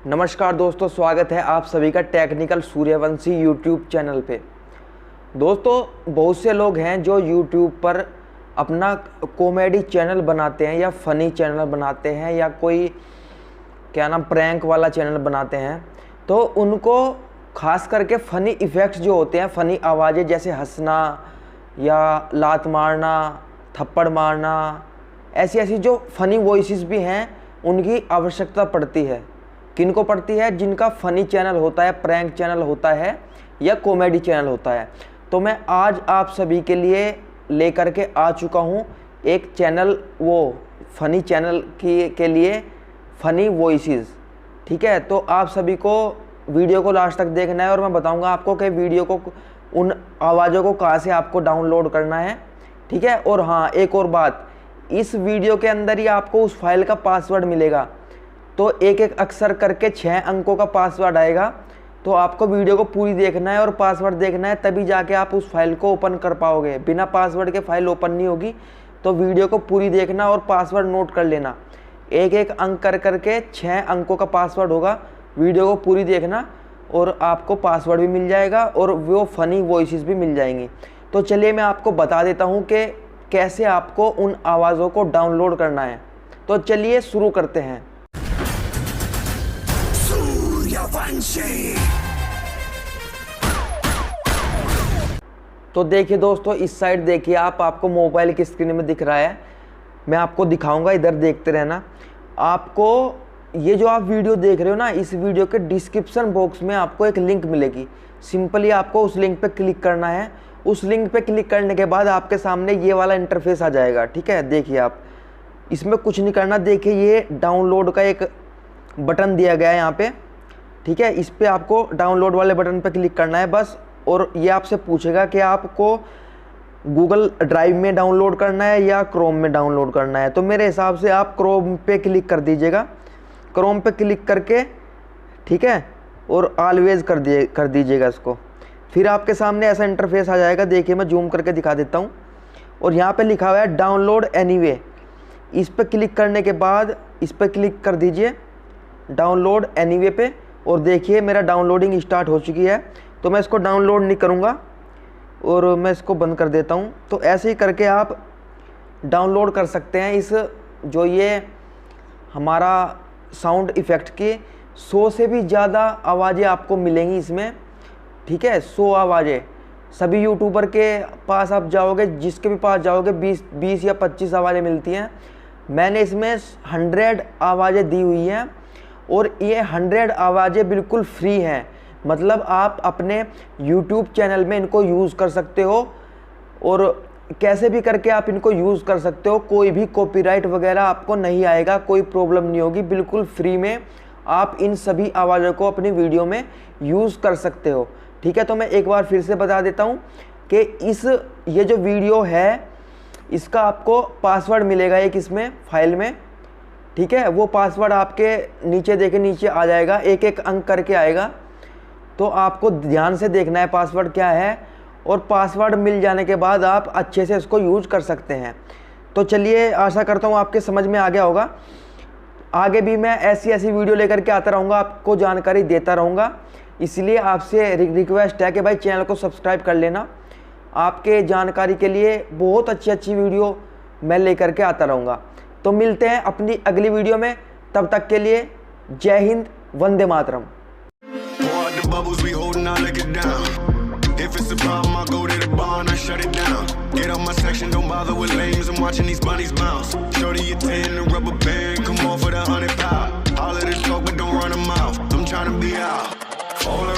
नमस्कार दोस्तों, स्वागत है आप सभी का टेक्निकल सूर्यवंशी यूट्यूब चैनल पे। दोस्तों, बहुत से लोग हैं जो यूट्यूब पर अपना कॉमेडी चैनल बनाते हैं या फ़नी चैनल बनाते हैं या कोई प्रैंक वाला चैनल बनाते हैं। तो उनको ख़ास करके फ़नी इफ़ेक्ट्स जो होते हैं, फ़नी आवाज़ें जैसे हंसना या लात मारना, थप्पड़ मारना, ऐसी जो फ़नी वॉइसेस भी हैं उनकी आवश्यकता पड़ती है। किनको पड़ती है? जिनका फ़नी चैनल होता है, प्रैंक चैनल होता है या कॉमेडी चैनल होता है। तो मैं आज आप सभी के लिए लेकर के आ चुका हूँ एक चैनल, वो फ़नी चैनल के लिए फ़नी वॉइसेस। ठीक है, तो आप सभी को वीडियो को लास्ट तक देखना है और मैं बताऊंगा आपको कि वीडियो को, उन आवाज़ों को कहाँ से आपको डाउनलोड करना है। ठीक है, और हाँ, एक और बात, इस वीडियो के अंदर ही आपको उस फाइल का पासवर्ड मिलेगा। तो एक एक अक्षर करके 6 अंकों का पासवर्ड आएगा। तो आपको वीडियो को पूरी देखना है और पासवर्ड देखना है, तभी जाके आप उस फाइल को ओपन कर पाओगे। बिना पासवर्ड के फाइल ओपन नहीं होगी। तो वीडियो को पूरी देखना और पासवर्ड नोट कर लेना। एक एक अंक कर करके 6 अंकों का पासवर्ड होगा। वीडियो को पूरी देखना और आपको पासवर्ड भी मिल जाएगा और वो फ़नी वॉइसेस भी मिल जाएंगी। तो चलिए मैं आपको बता देता हूँ कि कैसे आपको उन आवाज़ों को डाउनलोड करना है। तो चलिए शुरू करते हैं। तो देखिए दोस्तों, इस साइड देखिए आपको मोबाइल की स्क्रीन में दिख रहा है। मैं आपको दिखाऊंगा, इधर देखते रहना। आपको ये जो आप वीडियो देख रहे हो ना, इस वीडियो के डिस्क्रिप्शन बॉक्स में आपको एक लिंक मिलेगी। सिंपली आपको उस लिंक पे क्लिक करना है। उस लिंक पे क्लिक करने के बाद आपके सामने ये वाला इंटरफेस आ जाएगा। ठीक है, देखिए आप इसमें कुछ नहीं करना। देखिए ये डाउनलोड का एक बटन दिया गया है यहाँ पे। ठीक है, इस पे आपको डाउनलोड वाले बटन पे क्लिक करना है बस। और ये आपसे पूछेगा कि आपको गूगल ड्राइव में डाउनलोड करना है या क्रोम में डाउनलोड करना है। तो मेरे हिसाब से आप क्रोम पे क्लिक कर दीजिएगा। क्रोम पे क्लिक करके, ठीक है, और ऑलवेज कर दीजिएगा इसको। फिर आपके सामने ऐसा इंटरफेस आ जाएगा। देखिए मैं जूम करके दिखा देता हूँ। और यहाँ पे लिखा हुआ है डाउनलोड एनीवे। इस पर क्लिक करने के बाद इस पर क्लिक कर दीजिए डाउनलोड एनीवे पे। और देखिए मेरा डाउनलोडिंग स्टार्ट हो चुकी है। तो मैं इसको डाउनलोड नहीं करूँगा और मैं इसको बंद कर देता हूँ। तो ऐसे ही करके आप डाउनलोड कर सकते हैं इस, जो ये हमारा साउंड इफ़ेक्ट की 100 से भी ज़्यादा आवाज़ें आपको मिलेंगी इसमें। ठीक है, 100 आवाज़ें। सभी यूट्यूबर के पास आप जाओगे, जिसके भी पास जाओगे 20 या 25 आवाज़ें मिलती हैं। मैंने इसमें 100 आवाज़ें दी हुई हैं और ये 100 आवाज़ें बिल्कुल फ्री हैं। मतलब आप अपने YouTube चैनल में इनको यूज़ कर सकते हो और कैसे भी करके आप इनको यूज़ कर सकते हो। कोई भी कॉपीराइट वगैरह आपको नहीं आएगा, कोई प्रॉब्लम नहीं होगी। बिल्कुल फ्री में आप इन सभी आवाज़ों को अपनी वीडियो में यूज़ कर सकते हो। ठीक है, तो मैं एक बार फिर से बता देता हूँ कि ये जो वीडियो है इसका आपको पासवर्ड मिलेगा एक इसमें फाइल में। ठीक है, वो पासवर्ड आपके नीचे आ जाएगा, एक एक अंक करके आएगा। तो आपको ध्यान से देखना है पासवर्ड क्या है, और पासवर्ड मिल जाने के बाद आप अच्छे से इसको यूज कर सकते हैं। तो चलिए, आशा करता हूँ आपके समझ में आ गया होगा। आगे भी मैं ऐसी वीडियो लेकर के आता रहूँगा, आपको जानकारी देता रहूँगा। इसलिए आपसे रिक्वेस्ट है कि भाई चैनल को सब्सक्राइब कर लेना। आपके जानकारी के लिए बहुत अच्छी वीडियो मैं लेकर के आता रहूँगा। तो मिलते हैं अपनी अगली वीडियो में। तब तक के लिए जय Hind, Vande Mataram. Bubbles we holding on, look it down. If it's a problem, I'll go to the bar and I shut it down. Get out my section, don't bother with lames. I'm watching these bunnies bounce. Shorty a 10, a rubber band, come on for the 100 pound. All of this talk, but don't run them out. I'm trying to be out. All